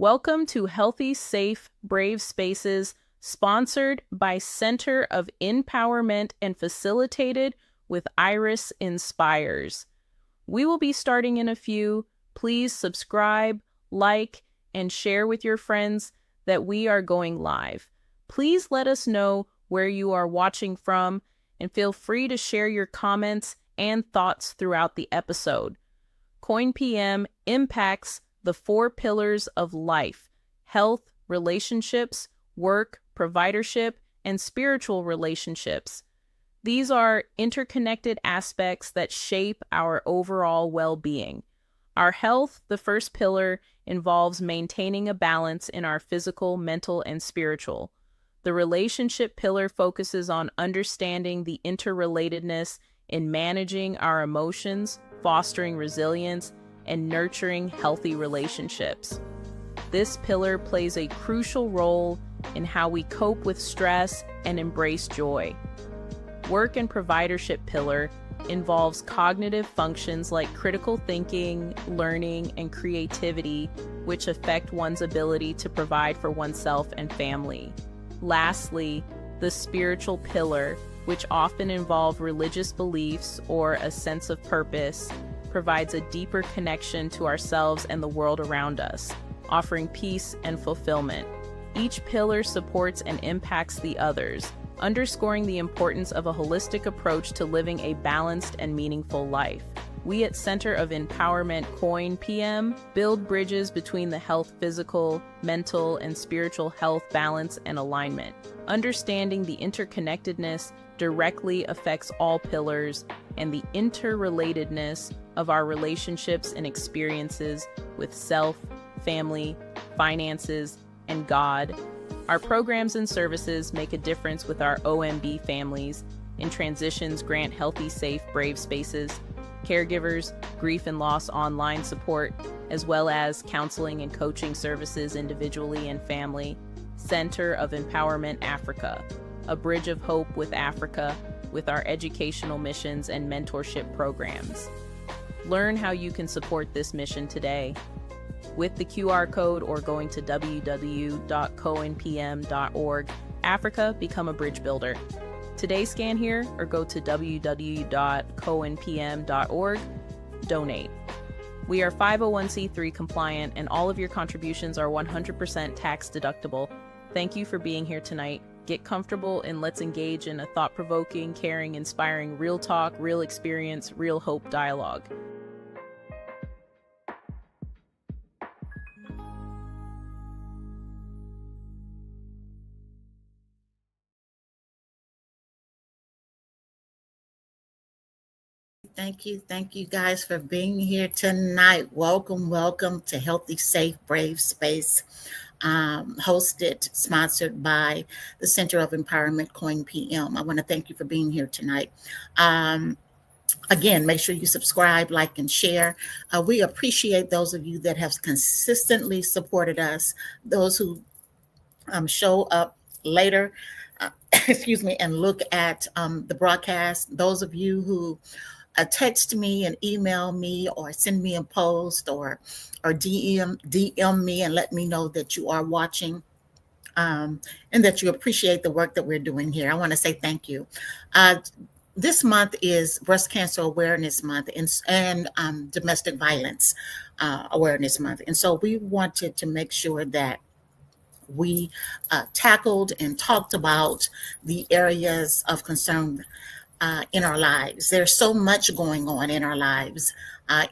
Welcome to Healthy, Safe, Brave Spaces, sponsored by Center of Empowerment and facilitated with Iris Inspires. We will be starting in a few. Please subscribe, like, and share with your friends that we are going live. Please let us know where you are watching from and feel free to share your comments and thoughts throughout the episode. Coin PM impacts the 4 pillars of life: health, relationships, work, providership, and spiritual relationships. These are interconnected aspects that shape our overall well-being. Our health, the first pillar, involves maintaining a balance in our physical, mental, and spiritual. The relationship pillar focuses on understanding the interrelatedness in managing our emotions, fostering resilience, and nurturing healthy relationships. This pillar plays a crucial role in how we cope with stress and embrace joy. Work and providership pillar involves cognitive functions like critical thinking, learning, and creativity, which affect one's ability to provide for oneself and family. Lastly, the spiritual pillar, which often involve religious beliefs or a sense of purpose, provides a deeper connection to ourselves and the world around us, offering peace and fulfillment. Each pillar supports and impacts the others, underscoring the importance of a holistic approach to living a balanced and meaningful life. We at Center of Empowerment Coin PM build bridges between the health, physical, mental, and spiritual health balance and alignment. Understanding the interconnectedness directly affects all pillars and the interrelatedness of our relationships and experiences with self, family, finances, and God. Our programs and services make a difference with our OMB families. In transitions, grant healthy, safe, brave spaces, caregivers, grief and loss online support, as well as counseling and coaching services individually and family. Center of Empowerment Africa, a bridge of hope with Africa with our educational missions and mentorship programs. Learn how you can support this mission today with the QR code or going to www.coinpm.org. Africa, become a bridge builder. Today, scan here or go to www.coinpm.org. Donate. We are 501c3 compliant and all of your contributions are 100% tax deductible. Thank you for being here tonight. Get comfortable and let's engage in a thought-provoking, caring, inspiring, real talk, real experience, real hope dialogue. Thank you. Thank you guys for being here tonight. Welcome to Healthy, Safe, Brave Space, hosted, sponsored by the Center of Empowerment Coin PM. I want to thank you for being here tonight. Again, make sure you subscribe, like, and share. We appreciate those of you that have consistently supported us, those who show up later, excuse me, and look at the broadcast, those of you who text me and email me or send me a post or DM me and let me know that you are watching and that you appreciate the work that we're doing here. I want to say thank you. This month is Breast Cancer Awareness Month and Domestic Violence Awareness Month. And so we wanted to make sure that we tackled and talked about the areas of concern in our lives. There's so much going on in our lives,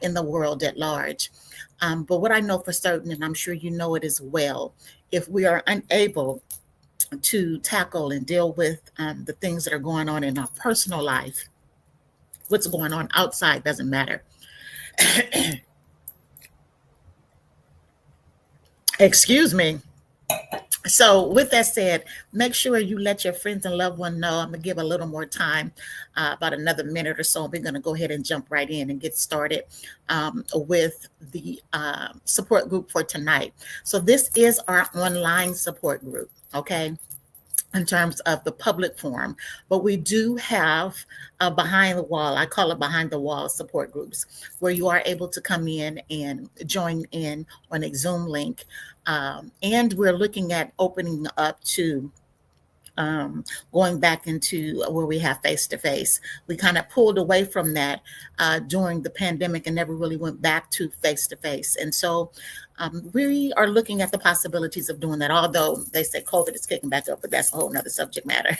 in the world at large. But what I know for certain, and I'm sure you know it as well, if we are unable to tackle and deal with the things that are going on in our personal life, what's going on outside doesn't matter. Excuse me. So with that said, make sure you let your friends and loved ones know. I'm going to give a little more time, about another minute or so. We're going to go ahead and jump right in and get started with the support group for tonight. So this is our online support group, okay, in terms of the public forum. But we do have behind the wall, I call it behind the wall support groups, where you are able to come in and join in on a Zoom link And we're looking at opening up to going back into where we have face-to-face. We kind of pulled away from that during the pandemic and never really went back to face-to-face. And so we are looking at the possibilities of doing that, although they say COVID is kicking back up, but that's a whole nother subject matter.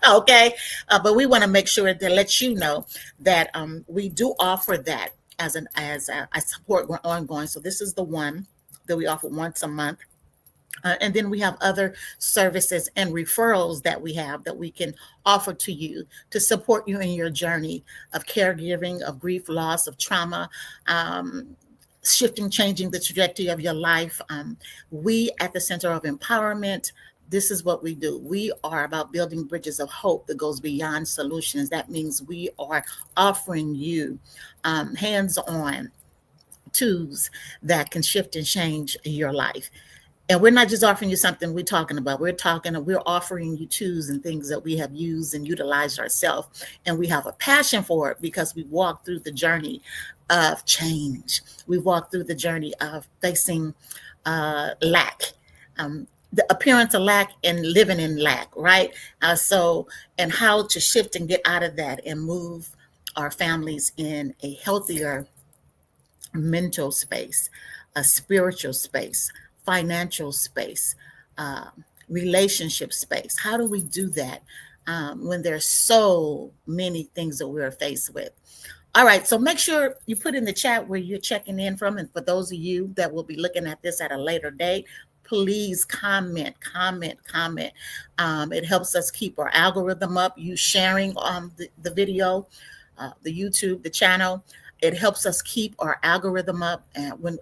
Okay. But we want to make sure to let you know that we do offer that as a support ongoing. So this is the one that we offer once a month. And then we have other services and referrals that we have that we can offer to you to support you in your journey of caregiving, of grief, loss, of trauma, shifting, changing the trajectory of your life. We at the Center of Empowerment, this is what we do. We are about building bridges of hope that goes beyond solutions. That means we are offering you hands-on tools that can shift and change your life. And we're not just offering you something we're talking about. We're offering you tools and things that we have used and utilized ourselves. And we have a passion for it because we walked through the journey of change. We walked through the journey of facing lack, the appearance of lack and living in lack, right? And how to shift and get out of that and move our families in a healthier mental space, a spiritual space, financial space, relationship space. How do we do that when there's so many things that we're faced with? All right, so make sure you put in the chat where you're checking in from. And for those of you that will be looking at this at a later date, please comment. It helps us keep our algorithm up. You sharing the video, the YouTube, the channel. It helps us keep our algorithm up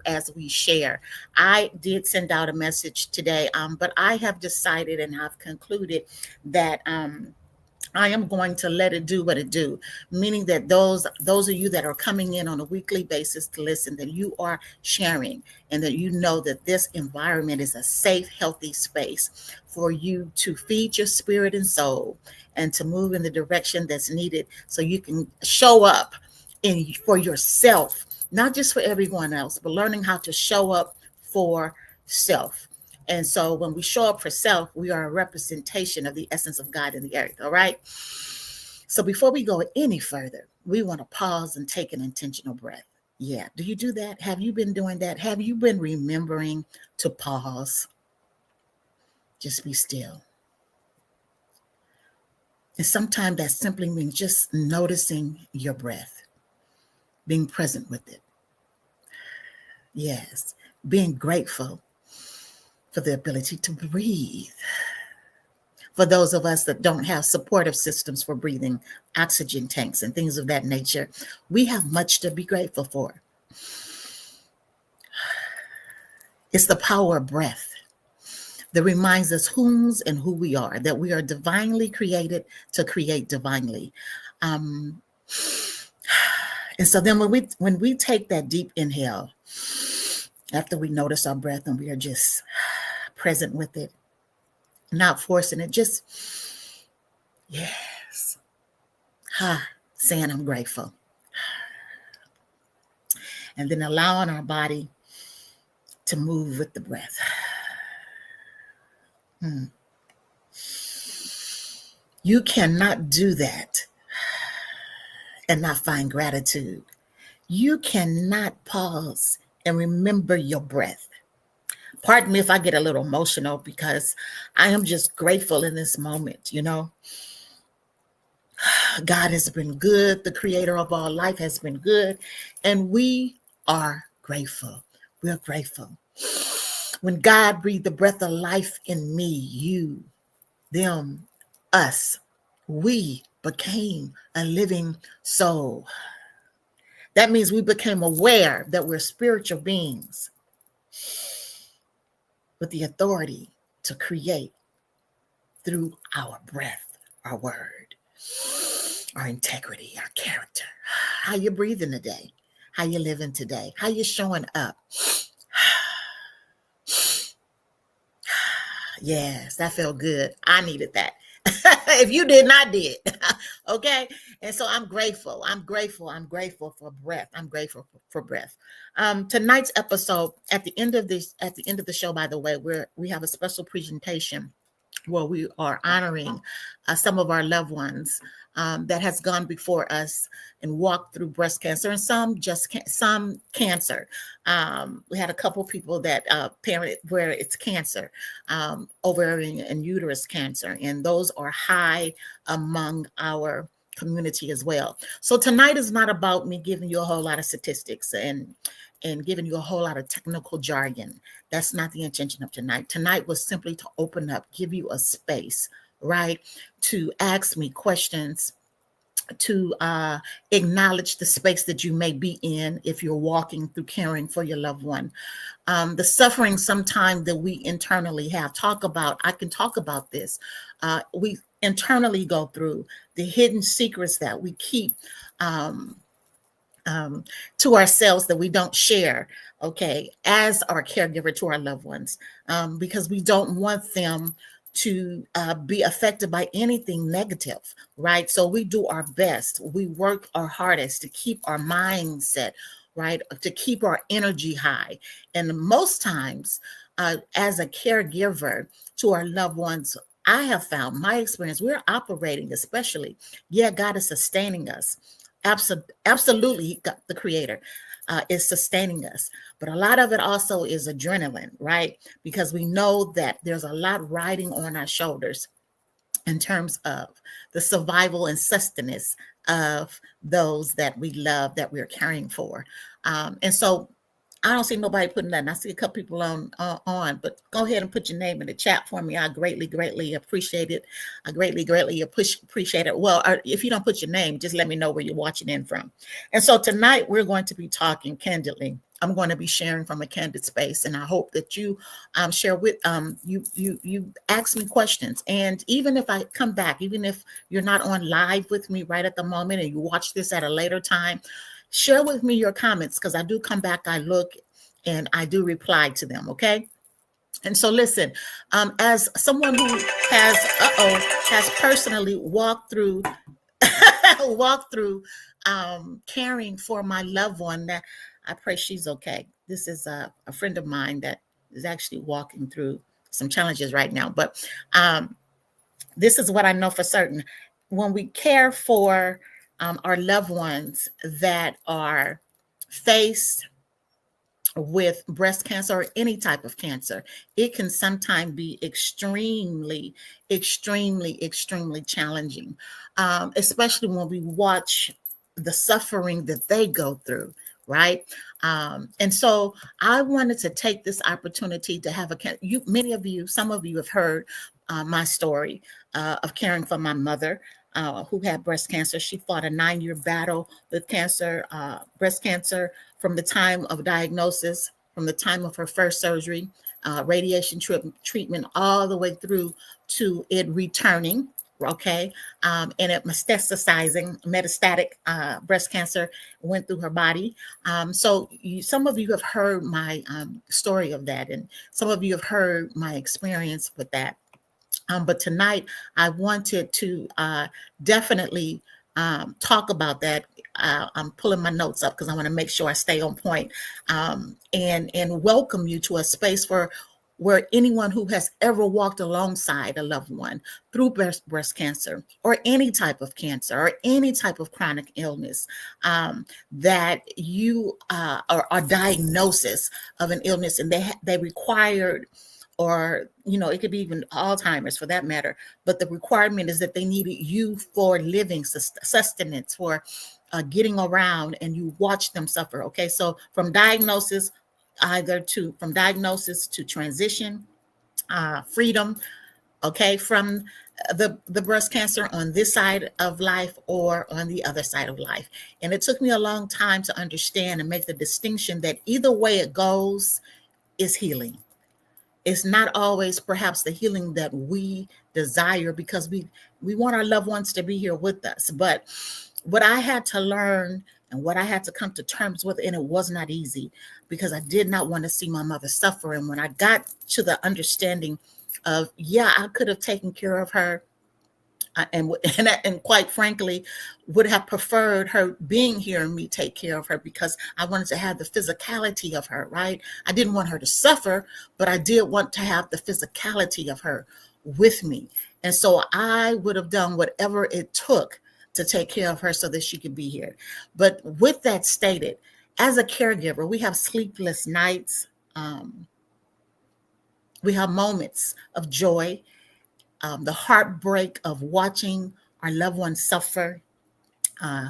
as we share. I did send out a message today, but I have decided and I've concluded that I am going to let it do what it do, meaning that those of you that are coming in on a weekly basis to listen, that you are sharing and that you know that this environment is a safe, healthy space for you to feed your spirit and soul and to move in the direction that's needed so you can show up for yourself, not just for everyone else, but learning how to show up for self. And so when we show up for self, we are a representation of the essence of God in the earth. All right. So before we go any further, we want to pause and take an intentional breath. Yeah. Do you do that? Have you been doing that? Have you been remembering to pause? Just be still. And sometimes that simply means just noticing your breath, being present with it. Yes. Being grateful for the ability to breathe. For those of us that don't have supportive systems for breathing, oxygen tanks and things of that nature, we have much to be grateful for. It's the power of breath that reminds us whom's and who we are, that we are divinely created to create divinely. And so then when we take that deep inhale, after we notice our breath and we are just present with it, not forcing it, just, yes, saying I'm grateful. And then allowing our body to move with the breath. You cannot do that and not find gratitude. You cannot pause and remember your breath. Pardon me if I get a little emotional because I am just grateful in this moment, you know. God has been good. The creator of all life has been good. And we are grateful. We're grateful. When God breathed the breath of life in me, you, them, us, we became a living soul. That means we became aware that we're spiritual beings with the authority to create through our breath, our word, our integrity, our character. How you breathing today? How you living today? How you showing up? Yes, that felt good. I needed that. If you didn't, I did. Okay. And so I'm grateful. I'm grateful. I'm grateful for breath. I'm grateful for breath. Tonight's episode, at the end of the show, by the way, we have a special presentation where we are honoring some of our loved ones that has gone before us and walked through breast cancer, and some cancer. We had a couple people that parent where it's cancer, ovarian and uterus cancer, and those are high among our community as well. So tonight is not about me giving you a whole lot of statistics and giving you a whole lot of technical jargon. That's not the intention of tonight. Tonight was simply to open up, give you a space, right, to ask me questions, to acknowledge the space that you may be in if you're walking through caring for your loved one. The suffering sometimes that we internally have. I can talk about this. We internally go through the hidden secrets that we keep to ourselves that we don't share, okay, as our caregiver to our loved ones, because we don't want them to be affected by anything negative, right? So we do our best. We work our hardest to keep our mindset, right? To keep our energy high. And most times, as a caregiver to our loved ones, I have found my experience, we're operating, especially, yeah, God is sustaining us. Absolutely, the creator is sustaining us. But a lot of it also is adrenaline, right? Because we know that there's a lot riding on our shoulders in terms of the survival and sustenance of those that we love, that we're caring for. And so I don't see nobody putting that. I see a couple people on, but go ahead and put your name in the chat for me. I greatly appreciate it. I greatly appreciate it. Well, if you don't put your name, just let me know where you're watching in from. And so tonight we're going to be talking candidly. I'm going to be sharing from a candid space, and I hope that you share with you ask me questions. And even if I come back, even if you're not on live with me right at the moment, and you watch this at a later time, share with me your comments, because I do come back, I look, and I do reply to them, okay? And so listen, as someone who has personally walked through caring for my loved one, that I pray she's okay. This is a friend of mine that is actually walking through some challenges right now. But this is what I know for certain. When we care for our loved ones that are faced with breast cancer or any type of cancer, it can sometimes be extremely challenging, especially when we watch the suffering that they go through, right? And so I wanted to take this opportunity to have some of you have heard my story of caring for my mother, who had breast cancer. She fought a 9-year battle with breast cancer, from the time of diagnosis, from the time of her first surgery, radiation treatment, all the way through to it returning, okay, and it metastatic breast cancer went through her body. So some of you have heard my story of that, and some of you have heard my experience with that. But tonight, I wanted to definitely talk about that. I'm pulling my notes up because I want to make sure I stay on point, and welcome you to a space where anyone who has ever walked alongside a loved one through breast cancer or any type of cancer or any type of chronic illness, that you are diagnosis of an illness, and they required, or it could be even Alzheimer's for that matter, but the requirement is that they needed you for living sustenance, for getting around, and you watch them suffer. Okay, so from diagnosis to transition, freedom, okay, from the breast cancer on this side of life or on the other side of life. And it took me a long time to understand and make the distinction that either way it goes is healing. It's not always perhaps the healing that we desire, because we want our loved ones to be here with us. But what I had to learn and what I had to come to terms with, and it was not easy, because I did not want to see my mother suffer. And when I got to the understanding of, I could have taken care of her And quite frankly, would have preferred her being here and me take care of her, because I wanted to have the physicality of her, right? I didn't want her to suffer, but I did want to have the physicality of her with me. And so I would have done whatever it took to take care of her so that she could be here. But with that stated, as a caregiver, we have sleepless nights. We have moments of joy, the heartbreak of watching our loved ones suffer. Uh,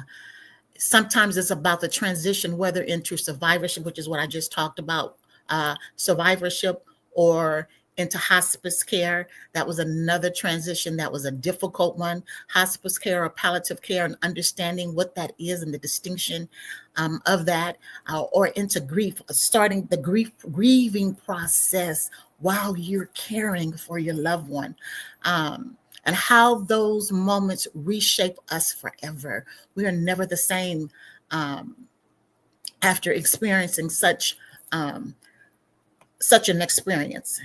Sometimes it's about the transition, whether into survivorship, which is what I just talked about, survivorship, or into hospice care. That was another transition that was a difficult one. Hospice care or palliative care, and understanding what that is and the distinction of that, or into grief, starting the grieving process while you're caring for your loved one. And how those moments reshape us forever. We are never the same after experiencing such an experience.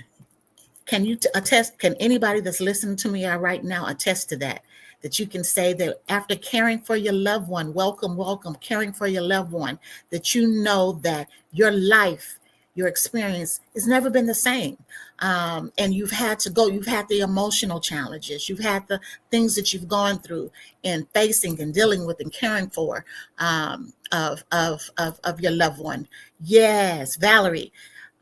Can you attest? Can anybody that's listening to me right now attest to that? That you can say that after caring for your loved one, welcome, caring for your loved one, that you know that your life, your experience has never been the same. And you've had the emotional challenges, you've had the things that you've gone through and facing and dealing with and caring for of your loved one. Yes, Valerie.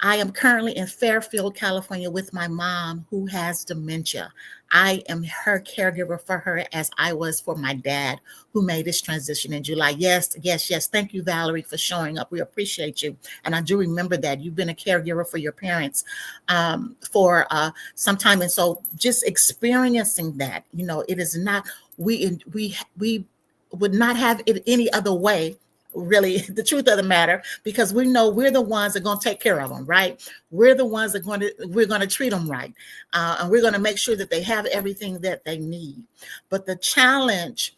I am currently in Fairfield, California with my mom who has dementia. I am her caregiver for her as I was for my dad who made his transition in July. Yes, yes, yes. Thank you, Valerie, for showing up. We appreciate you. And I do remember that you've been a caregiver for your parents for some time. And so just experiencing that, it is not, we would not have it any other way, really, the truth of the matter, because we know we're the ones that are going to take care of them, right? We're the ones that we're going to treat them right, and we're going to make sure that they have everything that they need. But the challenge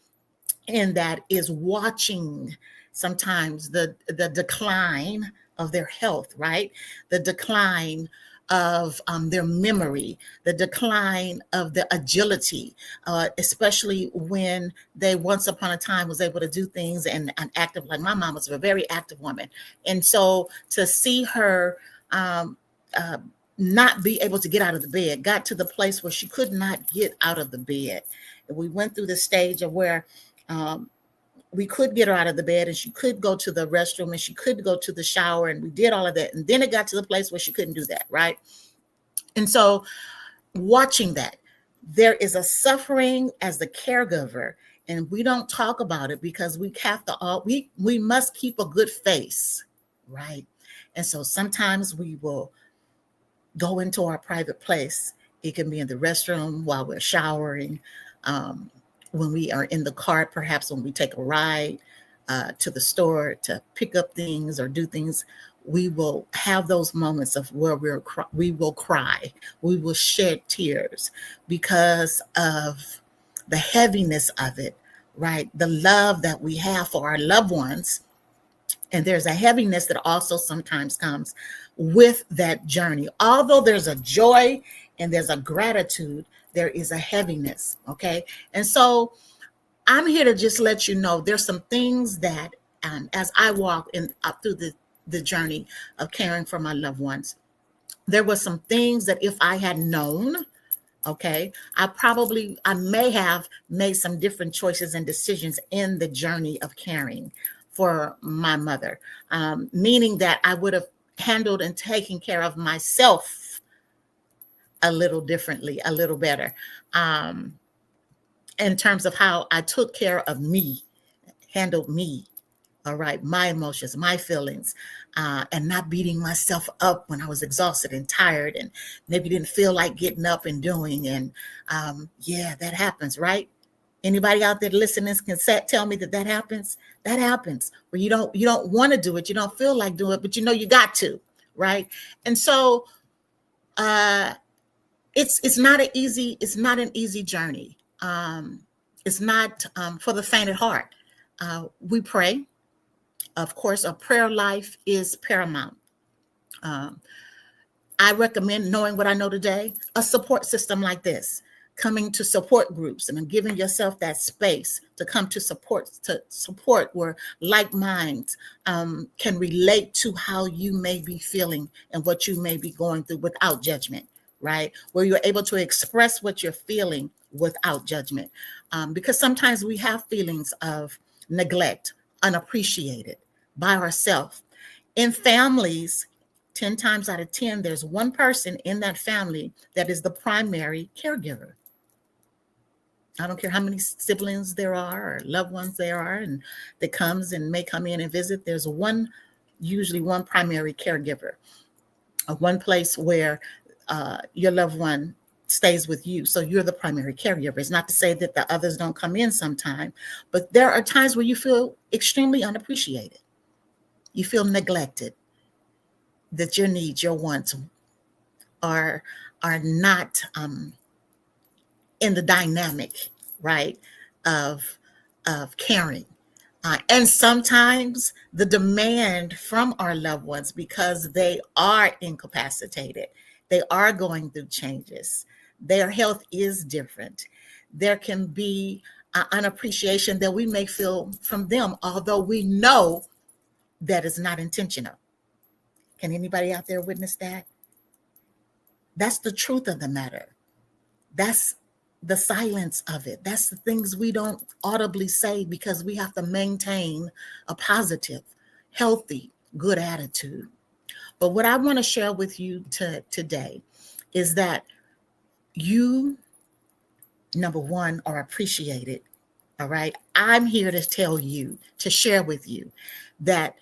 in that is watching sometimes the decline of their health, right? The decline of their memory, the decline of the agility, especially when they once upon a time was able to do things and active. Like my mom was a very active woman. And so to see her not be able to get out of the bed, got to the place where she could not get out of the bed. And we went through the stage of where we could get her out of the bed and she could go to the restroom and she could go to the shower, and we did all of that. And then it got to the place where she couldn't do that, right? And so watching that, there is a suffering as the caregiver, and we don't talk about it because we have to we must keep a good face, right? And so sometimes we will go into our private place. It can be in the restroom while we're showering, when we are in the car, perhaps when we take a ride to the store to pick up things or do things. We will have those moments of where we will cry, we will shed tears because of the heaviness of it, right? The love that we have for our loved ones. And there's a heaviness that also sometimes comes with that journey. Although there's a joy and there's a gratitude, there is a heaviness, okay? And so I'm here to just let you know there's some things that as I walk up through the journey of caring for my loved ones, there were some things that if I had known, okay, I may have made some different choices and decisions in the journey of caring for my mother, meaning that I would have handled and taken care of myself a little differently, a little better, in terms of how I took care of me, handled me, all right, my emotions, my feelings, and not beating myself up when I was exhausted and tired and maybe didn't feel like getting up and doing. And yeah, that happens, right? Anybody out there listening can tell me that happens. That happens where you don't want to do it, you don't feel like doing it, but you got to, right? And so it's not an easy journey. It's not for the faint at heart. We pray. Of course, a prayer life is paramount. I recommend, knowing what I know today, a support system like this. coming to support groups and giving yourself that space to come to support where like minds can relate to how you may be feeling and what you may be going through without judgment, right? Where you're able to express what you're feeling without judgment. Because sometimes we have feelings of neglect, unappreciated by ourselves. In families, 10 times out of 10, there's one person in that family that is the primary caregiver. I don't care how many siblings there are or loved ones there are, and that comes and may come in and visit. There's usually one primary caregiver, one place where your loved one stays with you. So you're the primary caregiver. It's not to say that the others don't come in sometime, but there are times where you feel extremely unappreciated. You feel neglected, that your needs, your wants are not in the dynamic, right, of caring. And sometimes the demand from our loved ones, because they are incapacitated, they are going through changes, their health is different. There can be an appreciation that we may feel from them, although we know that is not intentional. Can anybody out there witness that? That's the truth of the matter. That's the silence of it. That's the things we don't audibly say because we have to maintain a positive, healthy, good attitude. But what I want to share with you today is that you, number one, are appreciated. All right. I'm here to tell you, to share with you that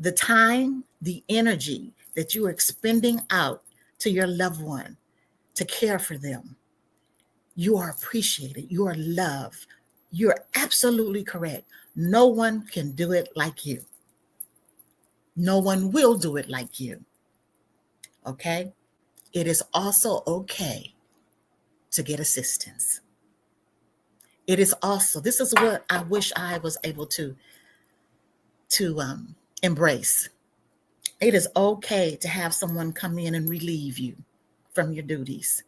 the time, the energy that you are expending out to your loved one to care for them, you are appreciated. You are loved. You're absolutely correct. No one can do it like you. No one will do it like you. Okay? It is also okay to get assistance. It is also, this is what I wish I was able to embrace. It is okay to have someone come in and relieve you from your duties.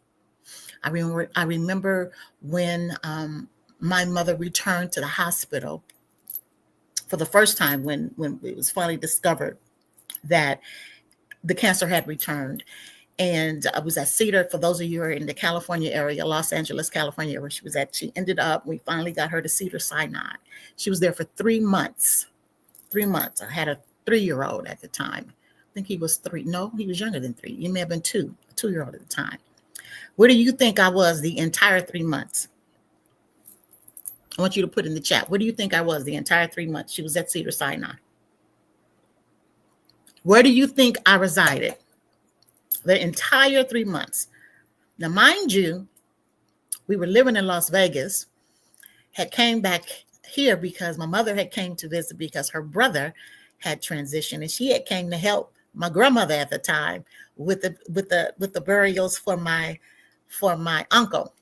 I remember when my mother returned to the hospital for the first time, when it was finally discovered that the cancer had returned. And I was at Cedar. For those of you who are in the California area, Los Angeles, California, where she was at, she ended up, we finally got her to Cedars-Sinai. She was there for 3 months. 3 months. I had a 3-year-old at the time. I think he was 3. No, he was younger than 3. He may have been 2, a 2-year-old at the time. Where do you think I was the entire 3 months? I want you to put in the chat. Where do you think I was the entire 3 months she was at Cedars-Sinai? Where do you think I resided the entire 3 months? Now, mind you, we were living in Las Vegas, had came back here because my mother had came to visit because her brother had transitioned, and she had came to help my grandmother at the time with the burials for my uncle.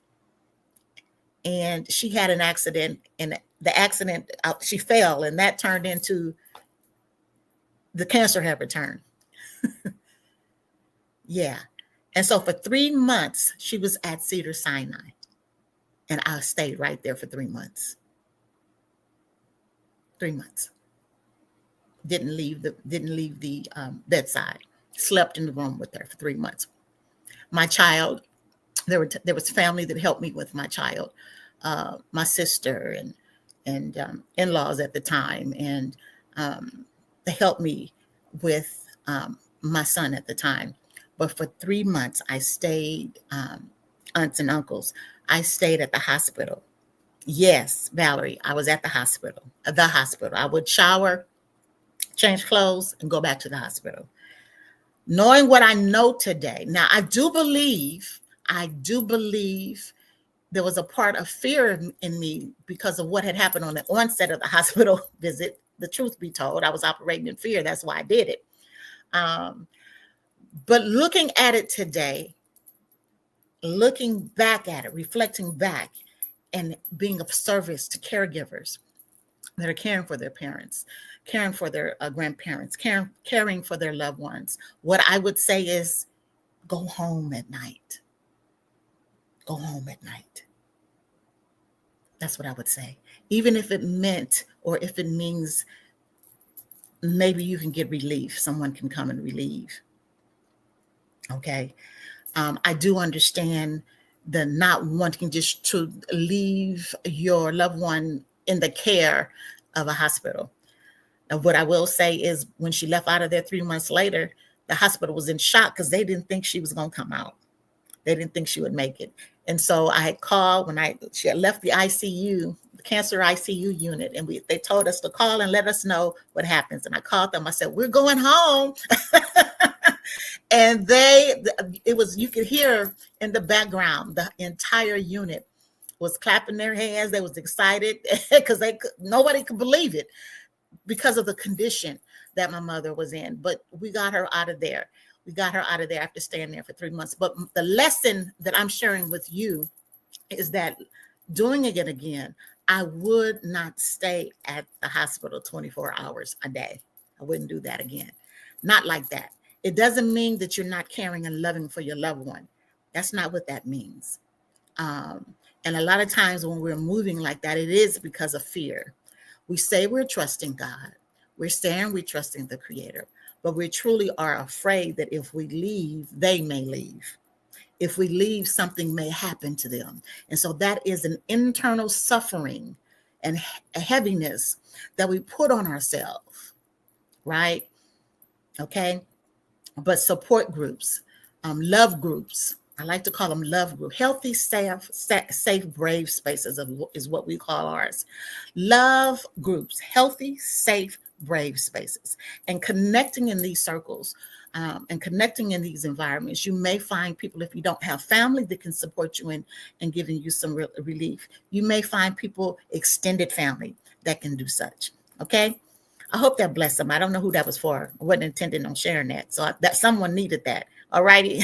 And she had an accident, and the accident, she fell, and that turned into the cancer had returned. Yeah. And so for 3 months, she was at Cedars-Sinai, and I stayed right there for 3 months. 3 months. Didn't leave the bedside. Slept in the room with her for 3 months. My child, there was family that helped me with my child, my sister and in-laws at the time, and they helped me with my son at the time. But for 3 months, I stayed, aunts and uncles. I stayed at the hospital. Yes, Valerie, I was at the hospital. I would shower, change clothes, and go back to the hospital. Knowing what I know today, now I do believe there was a part of fear in me because of what had happened on the onset of the hospital visit. The truth be told, I was operating in fear. That's why I did it. But looking at it today, looking back at it, reflecting back, and being of service to caregivers that are caring for their parents, caring for their grandparents, caring for their loved ones, what I would say is go home at night. go home at night. That's what I would say. Even if it meant, or if it means maybe you can get relief, someone can come and relieve. Okay. I do understand the not wanting just to leave your loved one in the care of a hospital. And what I will say is when she left out of there 3 months later, the hospital was in shock because they didn't think she was going to come out. They didn't think she would make it. And so I had called when she had left the ICU, the cancer ICU unit, and they told us to call and let us know what happens. And I called them. I said, we're going home. And you could hear in the background, the entire unit was clapping their hands. They was excited because nobody could believe it because of the condition that my mother was in. But we got her out of there. We got her out of there after staying there for 3 months. But the lesson that I'm sharing with you is that doing it again, I would not stay at the hospital 24 hours a day. I wouldn't do that again. Not like that. It doesn't mean that you're not caring and loving for your loved one. That's not what that means. And a lot of times when we're moving like that, it is because of fear. We say we're trusting God. We're saying we're trusting the Creator, but we truly are afraid that if we leave, they may leave. If we leave, something may happen to them. And so that is an internal suffering and a heaviness that we put on ourselves, right? Okay. But support groups, love groups, I like to call them love groups, healthy, safe, brave spaces is what we call ours. Love groups, healthy, safe, brave spaces. And connecting in these circles and connecting in these environments, you may find people, if you don't have family that can support you in giving you some relief, you may find people, extended family, that can do such. Okay. I hope that blessed them. I don't know who that was for. I wasn't intending on sharing that. So that someone needed that. All righty.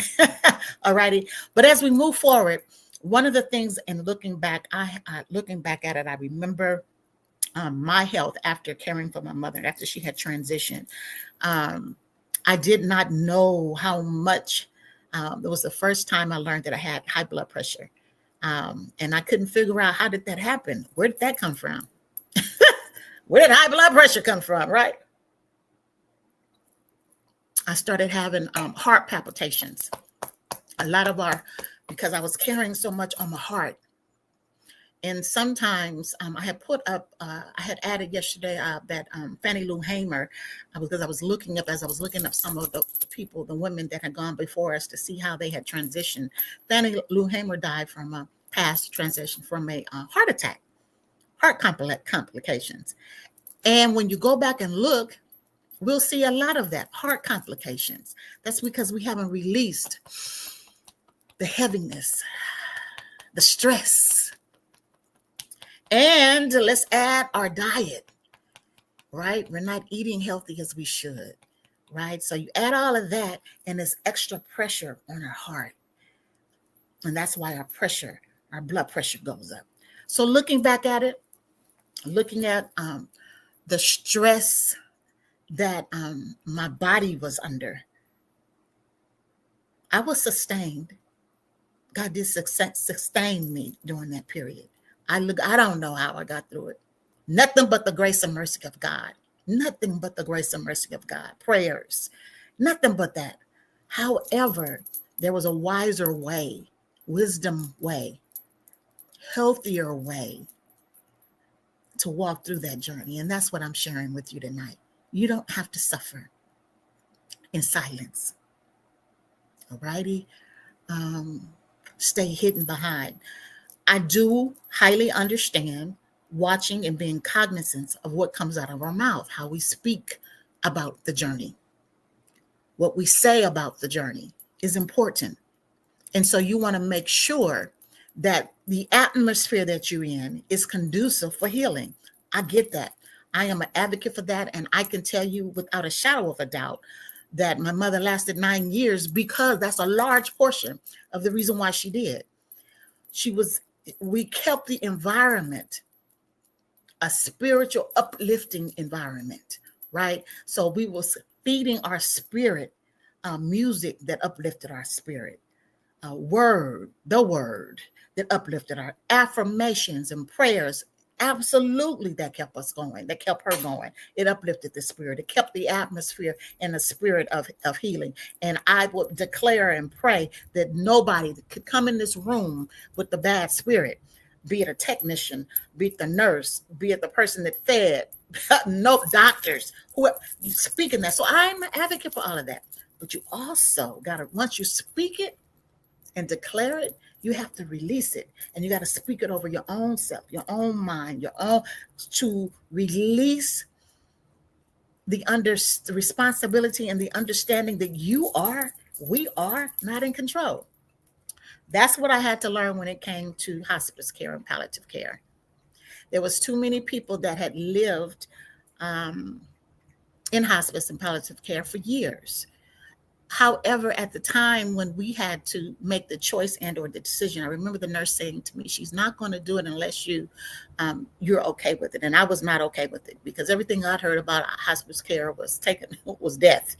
All righty. But as we move forward, one of the things in looking back, looking back at it, I remember my health after caring for my mother, after she had transitioned. I did not know how much, it was the first time I learned that I had high blood pressure. And I couldn't figure out, how did that happen? Where did that come from? Where did high blood pressure come from, right? I started having heart palpitations. A lot of because I was carrying so much on my heart. And sometimes I had put up, I had added yesterday that Fannie Lou Hamer, because I was looking up some of the people, the women that had gone before us to see how they had transitioned. Fannie Lou Hamer died from a past transition from a heart attack, heart complications. And when you go back and look, we'll see a lot of that, heart complications. That's because we haven't released the heaviness, the stress. And let's add our diet, right? We're not eating healthy as we should, right? So you add all of that, and there's extra pressure on our heart. And that's why our blood pressure goes up. So looking back at it, looking at the stress that my body was under, I was sustained. God did sustain me during that period. I don't know how I got through it. Nothing but the grace and mercy of God. Nothing but the grace and mercy of God. Prayers. Nothing but that. However, there was a wiser way, wisdom way, healthier way to walk through that journey. And that's what I'm sharing with you tonight. You don't have to suffer in silence. All righty? Stay hidden behind. I do highly understand watching and being cognizant of what comes out of our mouth, how we speak about the journey. What we say about the journey is important. And so you want to make sure that the atmosphere that you're in is conducive for healing. I get that. I am an advocate for that. And I can tell you without a shadow of a doubt that my mother lasted 9 years, because that's a large portion of the reason why she did. We kept the environment a spiritual uplifting environment, right? So we was feeding our spirit music that uplifted our spirit, the word, that uplifted our affirmations and prayers. Absolutely, that kept us going. That kept her going. It uplifted the spirit. It kept the atmosphere and the spirit of healing. And I would declare and pray that nobody could come in this room with the bad spirit, be it a technician, be it the nurse, be it the person that fed, no doctors, whoever speaking that. So I'm an advocate for all of that. But you also got to, once you speak it and declare it, you have to release it, and you got to speak it over your own self, your own mind, your own, to release the responsibility and the understanding that we are not in control. That's what I had to learn when it came to hospice care and palliative care. There was too many people that had lived in hospice and palliative care for years. However, at the time when we had to make the choice and or the decision, I remember the nurse saying to me, she's not going to do it unless you're okay with it. And I was not okay with it, because everything I'd heard about hospice care was death.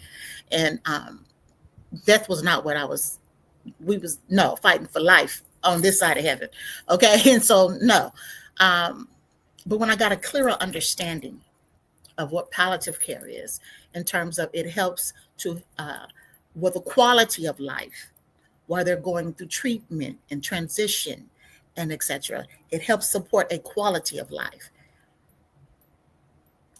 And death was not what we was fighting for life on this side of heaven. Okay. And so, no. But when I got a clearer understanding of what palliative care is, in terms of it helps to, with the quality of life while they're going through treatment and transition and etc. It helps support a quality of life.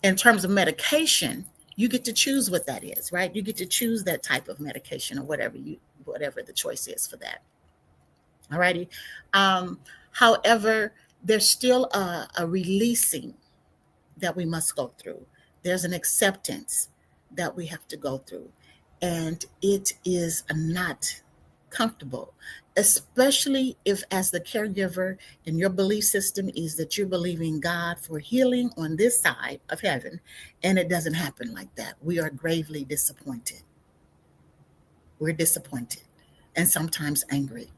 In terms of medication, you get to choose what that is, right? You get to choose that type of medication or whatever the choice is for that. All righty. However, there's still a releasing that we must go through. There's an acceptance that we have to go through. And it is not comfortable, especially if, as the caregiver, and your belief system is that you're believing God for healing on this side of heaven, and it doesn't happen like that. We are gravely disappointed. We're disappointed and sometimes angry.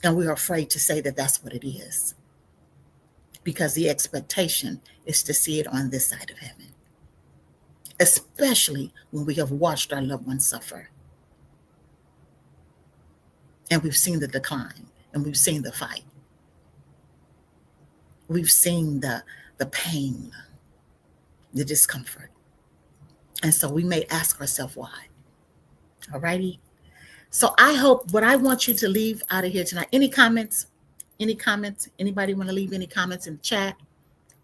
And we are afraid to say that that's what it is, because the expectation is to see it on this side of heaven, especially when we have watched our loved ones suffer. And we've seen the decline, and we've seen the fight. We've seen the pain, the discomfort. And so we may ask ourselves why. All righty. So I hope, what I want you to leave out of here tonight, any comments? Anybody want to leave any comments in the chat?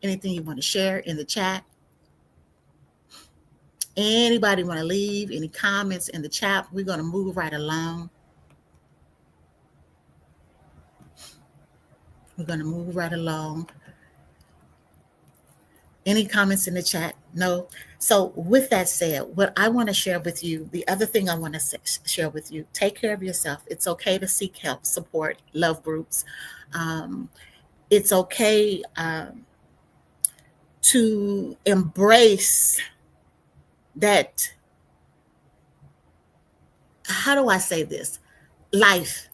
Anything you want to share in the chat? Anybody want to leave any comments in the chat? We're going to move right along. We're going to move right along. Any comments in the chat? No. So with that said, what I want to share with you, the other thing I want to share with you, take care of yourself. It's okay to seek help, support, love groups. It's okay to embrace that. How do I say this? Life,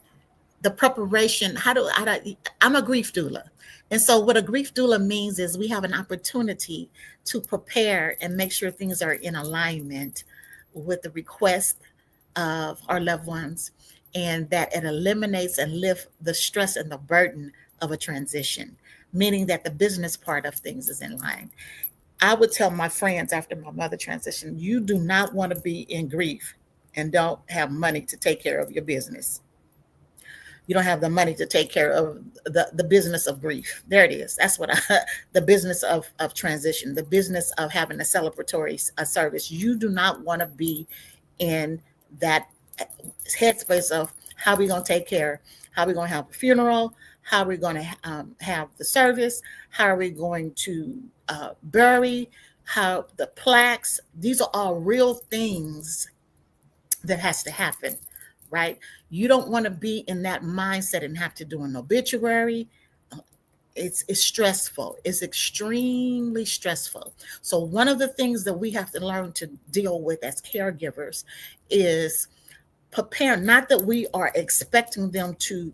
the preparation. I'm a grief doula. And so what a grief doula means is we have an opportunity to prepare and make sure things are in alignment with the request of our loved ones, and that it eliminates and lifts the stress and the burden of a transition, meaning that the business part of things is in line. I would tell my friends after my mother transitioned, you do not want to be in grief and don't have money to take care of your business. You don't have the money to take care of the business of grief. There it is. That's what the business of transition, the business of having a celebratory service. You do not want to be in that headspace of how we're going to take care, how we're going to have a funeral, how we're going to have the service, how are we going to bury, how the plaques. These are all real things that has to happen. Right? You don't want to be in that mindset and have to do an obituary. It's stressful. It's extremely stressful. So one of the things that we have to learn to deal with as caregivers is prepare. Not that we are expecting them to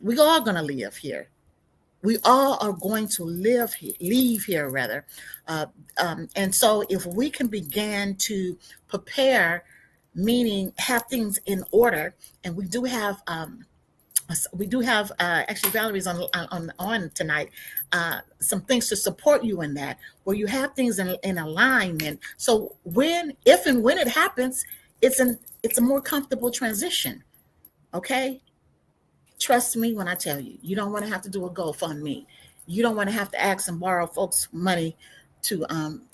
we are going to live here. We all are going to leave here rather. And so if we can begin to prepare, meaning have things in order, and we do have We do have actually Valerie's on tonight, some things to support you in that, where you have things in alignment. So if and when it happens, it's a more comfortable transition. Okay, trust me when I tell you, you don't want to have to do a GoFundMe. You don't want to have to ask and borrow folks money to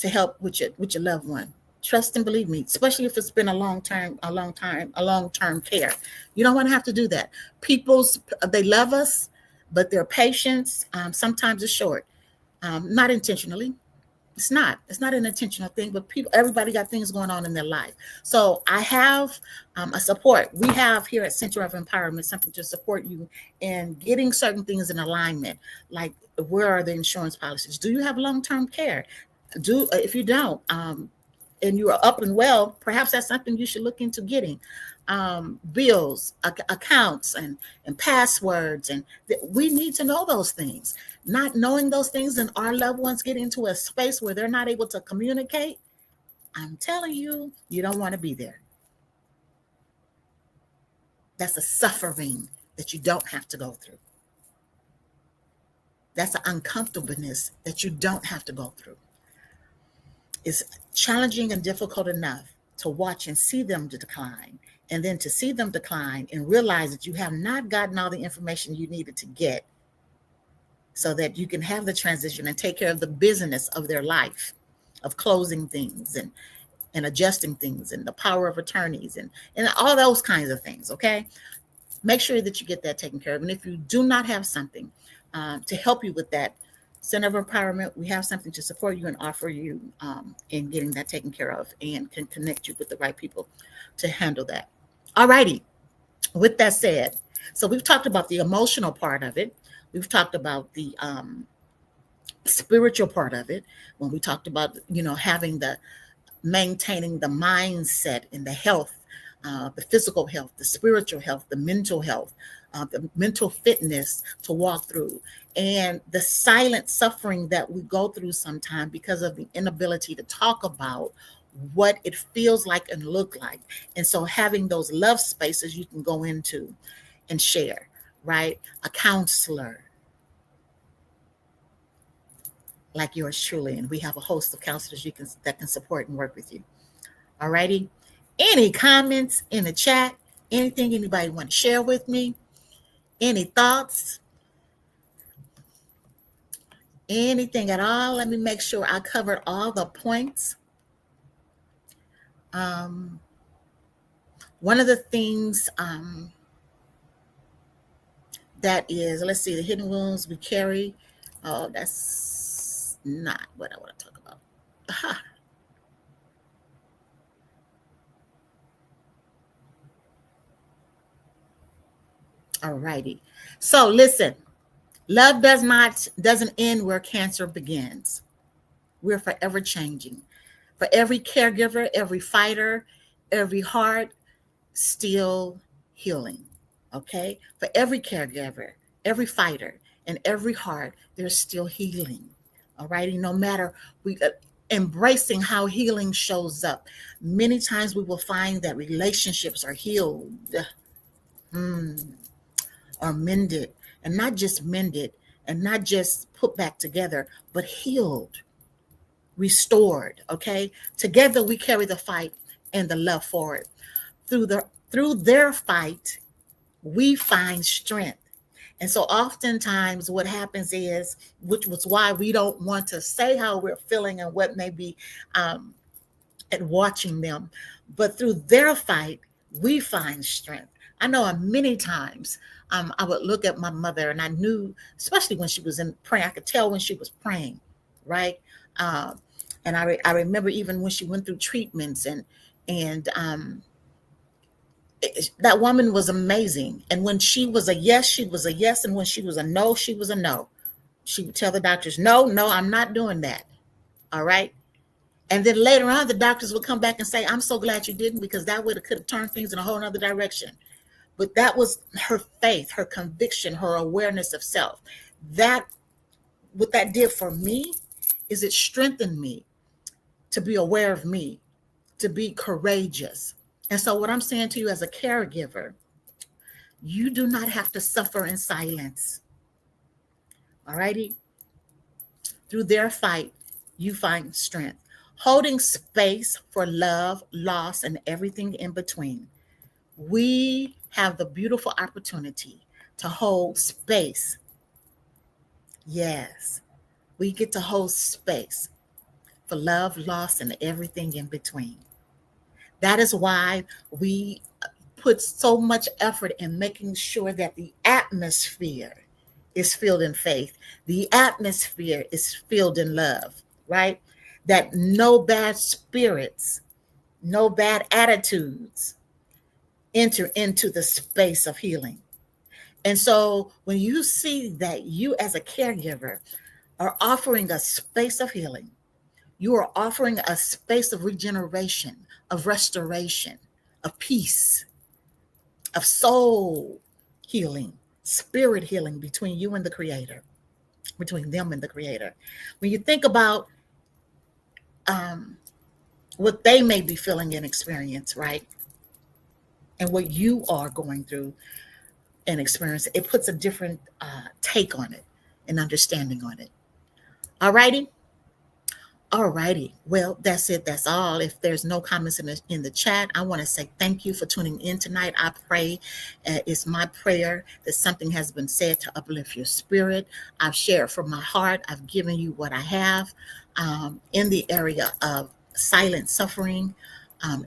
help with your loved one. Trust and believe me, especially if it's been a long term care. You don't want to have to do that. They love us, but their patience sometimes is short. Not intentionally, it's not an intentional thing, but everybody got things going on in their life. So I have a support. We have here at Center of Empowerment something to support you in getting certain things in alignment, like where are the insurance policies? Do you have long-term care? If you don't, and you are up and well, perhaps that's something you should look into getting. Bills, accounts, and passwords, and we need to know those things. Not knowing those things and our loved ones get into a space where they're not able to communicate, I'm telling you, you don't want to be there. That's a suffering that you don't have to go through. That's an uncomfortableness that you don't have to go through. It's challenging and difficult enough to watch and see them decline, and then to see them decline and realize that you have not gotten all the information you needed to get so that you can have the transition and take care of the business of their life, of closing things and adjusting things and the power of attorneys and all those kinds of things. Okay, make sure that you get that taken care of. And if you do not have something to help you with that, Center of Empowerment, we have something to support you and offer you in getting that taken care of, and can connect you with the right people to handle that. All righty. With that said, so we've talked about the emotional part of it. We've talked about the spiritual part of it. When we talked about, maintaining the mindset and the health, the physical health, the spiritual health, the mental fitness to walk through, and the silent suffering that we go through sometimes because of the inability to talk about what it feels like and look like. And so having those love spaces you can go into and share, right? A counselor like yours truly, and we have a host of counselors that can support and work with you. All righty. Any comments in the chat? Anything anybody want to share with me? Any thoughts? Anything at all? Let me make sure I covered all the points. One of the things that is, let's see, the hidden wounds we carry. Oh, that's not what I want to talk about. Aha. All righty. So listen, love doesn't end where cancer begins. We're forever changing. For every caregiver, every fighter, every heart, still healing. Okay? For every caregiver, every fighter, and every heart, there's still healing. All righty? No matter embracing how healing shows up. Many times we will find that relationships are healed. Are mended, and not just mended and not just put back together, but healed, restored. Okay, together we carry the fight and the love forward. Through their fight, we find strength. And so oftentimes what happens is, which was why we don't want to say how we're feeling and what may be at watching them, but through their fight, we find strength. I know many times I would look at my mother, and I knew, especially when she was in prayer, I could tell when she was praying, right? And I remember even when she went through treatments, and that woman was amazing. And when she was a yes, she was a yes, and when she was a no, she was a no. She would tell the doctors, no, I'm not doing that. All right. And then later on, the doctors would come back and say, I'm so glad you didn't, because that could have turned things in a whole other direction. But that was her faith, her conviction, her awareness of self. What that did for me is it strengthened me to be aware of me, to be courageous. And so what I'm saying to you as a caregiver, You do not have to suffer in silence. All righty? Through their fight, you find strength. Holding space for love, loss, and everything in between. We have the beautiful opportunity to hold space. Yes, we get to hold space for love, loss, and everything in between. That is why we put so much effort in making sure that the atmosphere is filled in faith. The atmosphere is filled in love, right? That no bad spirits, no bad attitudes enter into the space of healing. And so when you see that you as a caregiver are offering a space of healing, you are offering a space of regeneration, of restoration, of peace, of soul healing, spirit healing between you and the Creator, between them and the Creator. When you think about what they may be feeling and experience, right? And what you are going through and experience, it puts a different take on it and understanding on it. All righty. All righty. Well, that's it. That's all. If there's no comments in the chat, I want to say thank you for tuning in tonight. I pray, it's my prayer that something has been said to uplift your spirit. I've shared from my heart. I've given you what I have in the area of silent suffering,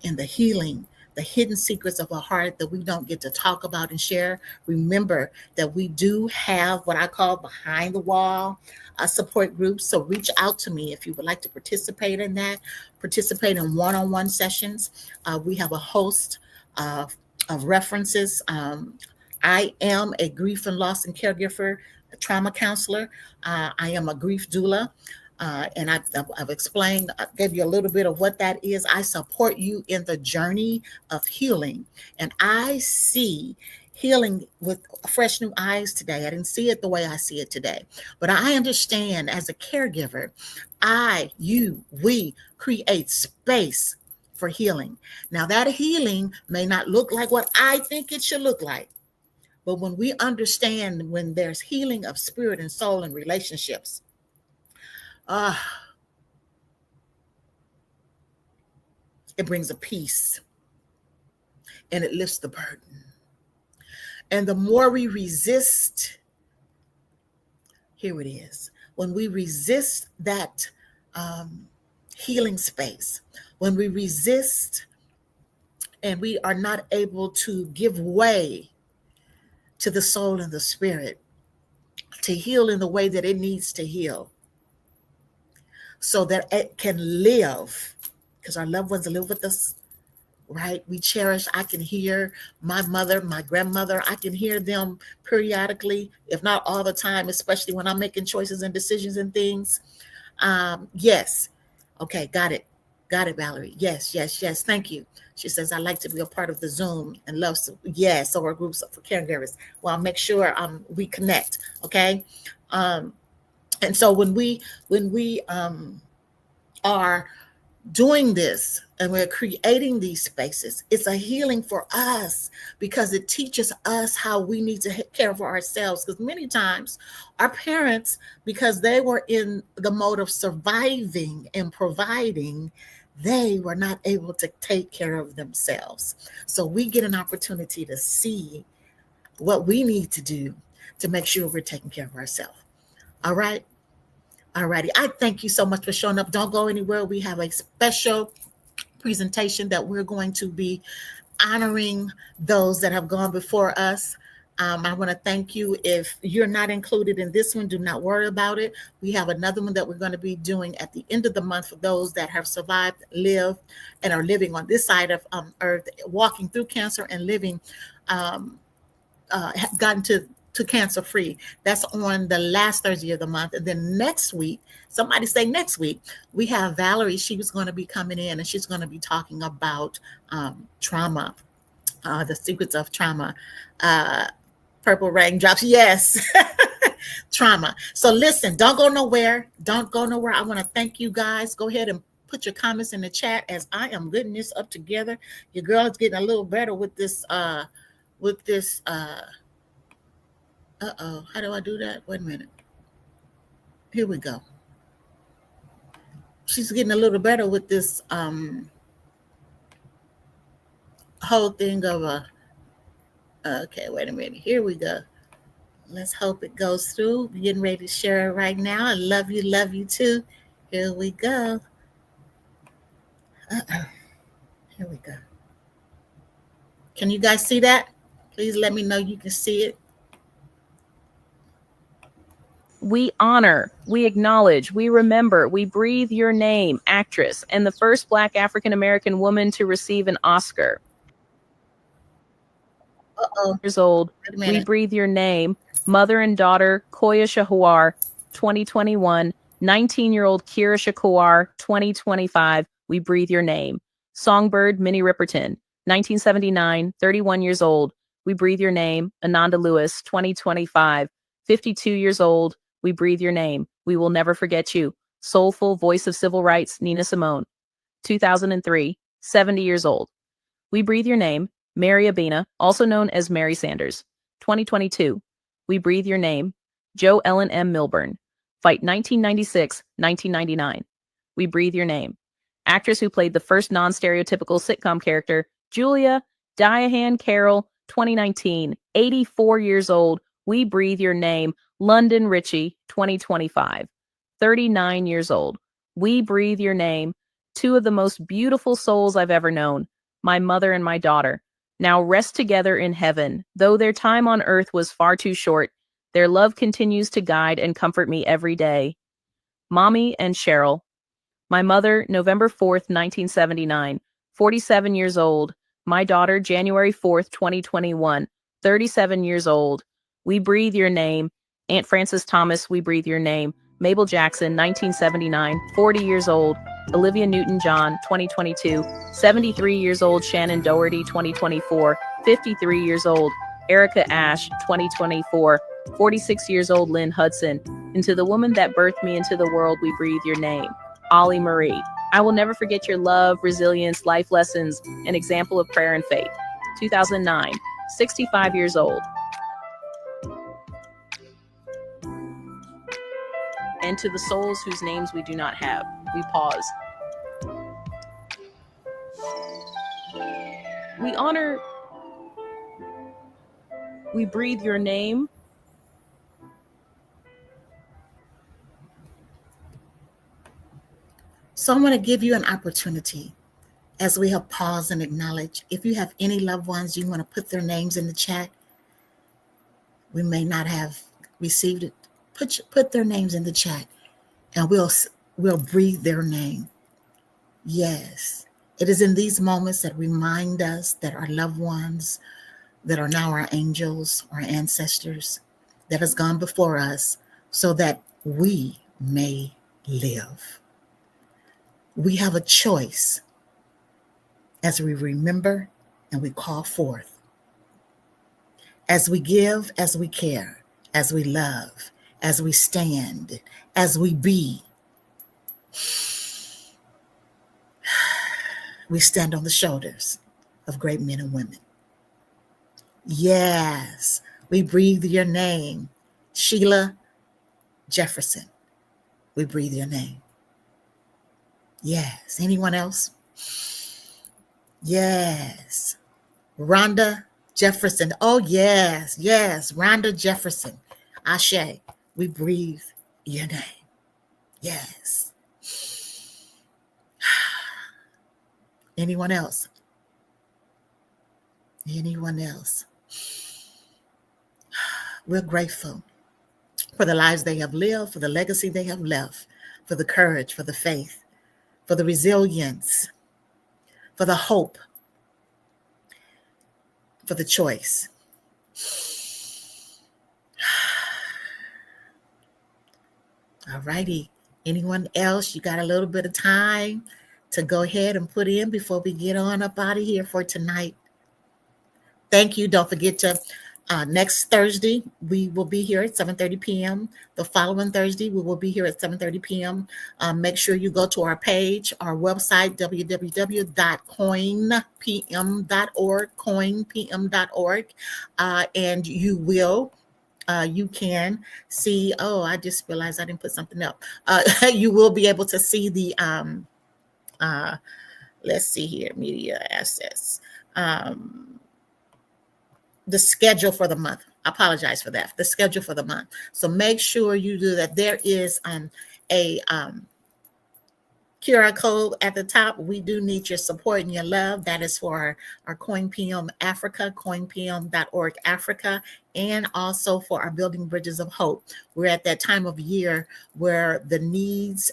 in the healing, the hidden secrets of our heart that we don't get to talk about and share. Remember that we do have what I call behind the wall support groups. So reach out to me if you would like to participate in that, participate in one-on-one sessions. We have a host of references. I am a grief and loss and caregiver, a trauma counselor. I am a grief doula. And I've explained, I gave you a little bit of what that is. I support you in the journey of healing. And I see healing with fresh new eyes today. I didn't see it the way I see it today. But I understand as a caregiver, we create space for healing. Now, that healing may not look like what I think it should look like. But when we understand when there's healing of spirit and soul and relationships, it brings a peace and it lifts the burden. And the more we resist, here it is, when we resist that healing space, when we resist and we are not able to give way to the soul and the spirit to heal in the way that it needs to heal, so that it can live, because our loved ones live with us, right? We cherish. I can hear my mother, my grandmother. I can hear them periodically, if not all the time, especially when I'm making choices and decisions and things. Yes. Okay. Got it, Valerie. Yes. Thank you. She says, I like to be a part of the Zoom and love. Yes. So our groups for caregivers. Well, I'll make sure we connect. Okay. And so when we are doing this and we're creating these spaces, it's a healing for us because it teaches us how we need to care for ourselves. Because many times our parents, because they were in the mode of surviving and providing, they were not able to take care of themselves. So we get an opportunity to see what we need to do to make sure we're taking care of ourselves. All right. All righty. I thank you so much for showing up. Don't go anywhere. We have a special presentation that we're going to be honoring those that have gone before us. I want to thank you. If you're not included in this one, do not worry about it. We have another one that we're going to be doing at the end of the month for those that have survived, lived, and are living on this side of earth, walking through cancer and living, have gotten to cancer free. That's on the last Thursday of the month. And then next week, somebody say next week, we have Valerie. She was going to be coming in and she's going to be talking about trauma, the secrets of trauma, purple raindrops. Yes. Trauma. So listen, don't go nowhere. I want to thank you guys. Go ahead and put your comments in the chat as I am getting this up together. Your girl is getting a little better with this with this. How do I do that? Wait a minute. Here we go. She's getting a little better with this whole thing of a. Okay, wait a minute. Here we go. Let's hope it goes through. We're getting ready to share it right now. I love you too. Here we go. Here we go. Can you guys see that? Please let me know you can see it. We honor, we acknowledge, we remember, we breathe your name, actress, and the first Black African American woman to receive an Oscar. Years old, we breathe your name, mother and daughter, Koya Shahwar, 2021, 19-year-old Kira Shakur, 2025, we breathe your name. Songbird Minnie Ripperton, 1979, 31 years old, we breathe your name. Ananda Lewis, 2025, 52 years old, we breathe your name. We will never forget you. Soulful voice of civil rights, Nina Simone, 2003, 70 years old. We breathe your name. Mary Abina, also known as Mary Sanders, 2022. We breathe your name. Joe Ellen M. Milburn, fight 1996-1999. We breathe your name. Actress who played the first non-stereotypical sitcom character, Julia Diane Carroll, 2019, 84 years old. We breathe your name. London Richie, 2025, 39 years old. We breathe your name. Two of the most beautiful souls I've ever known, my mother and my daughter. Now rest together in heaven. Though their time on earth was far too short, their love continues to guide and comfort me every day. Mommy and Cheryl. My mother, November 4th, 1979, 47 years old. My daughter, January 4th, 2021, 37 years old. We breathe your name. Aunt Frances Thomas, we breathe your name. Mabel Jackson, 1979, 40 years old. Olivia Newton-John, 2022, 73 years old. Shannon Doherty, 2024, 53 years old. Erica Ash, 2024, 46 years old. Lynn Hudson. And to the woman that birthed me into the world, we breathe your name. Ollie Marie. I will never forget your love, resilience, life lessons, an example of prayer and faith. 2009, 65 years old. And to the souls whose names we do not have, we pause. We honor, we breathe your name. So I'm going to give you an opportunity as we have paused and acknowledge. If you have any loved ones, you want to put their names in the chat. We may not have received it. Put their names in the chat and we'll breathe their name. Yes. It is in these moments that remind us that our loved ones that are now our angels, our ancestors, that has gone before us so that we may live. We have a choice as we remember and we call forth. As we give, as we care, as we love, as we stand, as we be, we stand on the shoulders of great men and women. Yes, we breathe your name. Sheila Jefferson, we breathe your name. Yes. Anyone else? Yes. Rhonda Jefferson. Oh, yes. Yes. Rhonda Jefferson. Ashe, we breathe your name. Yes. Anyone else? Anyone else? We're grateful for the lives they have lived, for the legacy they have left, for the courage, for the faith, for the resilience, for the hope, for the choice. All righty. Anyone else? You got a little bit of time to go ahead and put in before we get on up out of here for tonight. Thank you. Don't forget to Next Thursday, we will be here at 7:30 p.m. The following Thursday, we will be here at 7:30 p.m. Make sure you go to our page, our website, www.coinpm.org, coinpm.org, and you can see. Oh, I just realized I didn't put something up. You will be able to see the, let's see here, media assets. The schedule for the month. I apologize for that. The schedule for the month. So make sure you do that. There is a QR code at the top. We do need your support and your love. That is for our CoinPM Africa, coinpm.org Africa, and also for our Building Bridges of Hope. We're at that time of year where the needs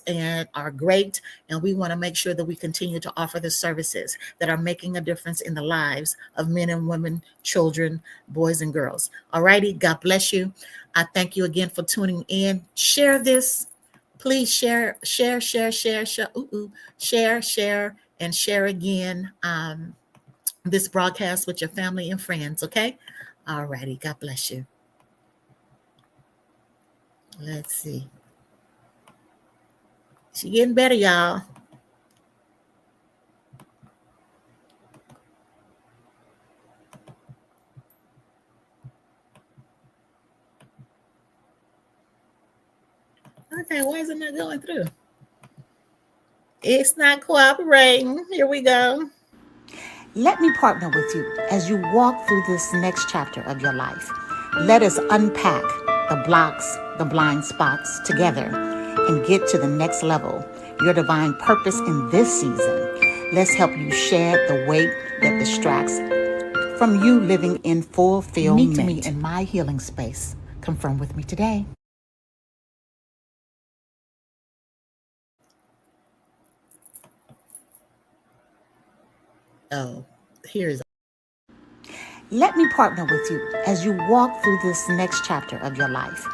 are great, and we want to make sure that we continue to offer the services that are making a difference in the lives of men and women, children, boys and girls. All righty, God bless you. I thank you again for tuning in. Share this. Please share, share, share, share, share, share, share, and share again this broadcast with your family and friends, okay? All righty. God bless you. Let's see. She getting better, y'all. Okay, why isn't that going through? It's not cooperating. Here we go. Let me partner with you as you walk through this next chapter of your life. Let us unpack the blocks, the blind spots together and get to the next level, your divine purpose in this season. Let's help you shed the weight that distracts from you living in fulfillment. Meet me in my healing space. Confirm with me today. Oh, here's. Let me partner with you as you walk through this next chapter of your life.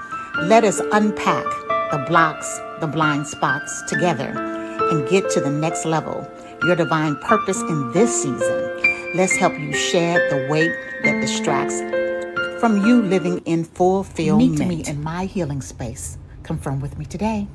Let us unpack the blocks, the blind spots together and get to the next level, your divine purpose in this season. Let's help you shed the weight that distracts from you living in fulfillment. Meet me in my healing space. Confirm with me today.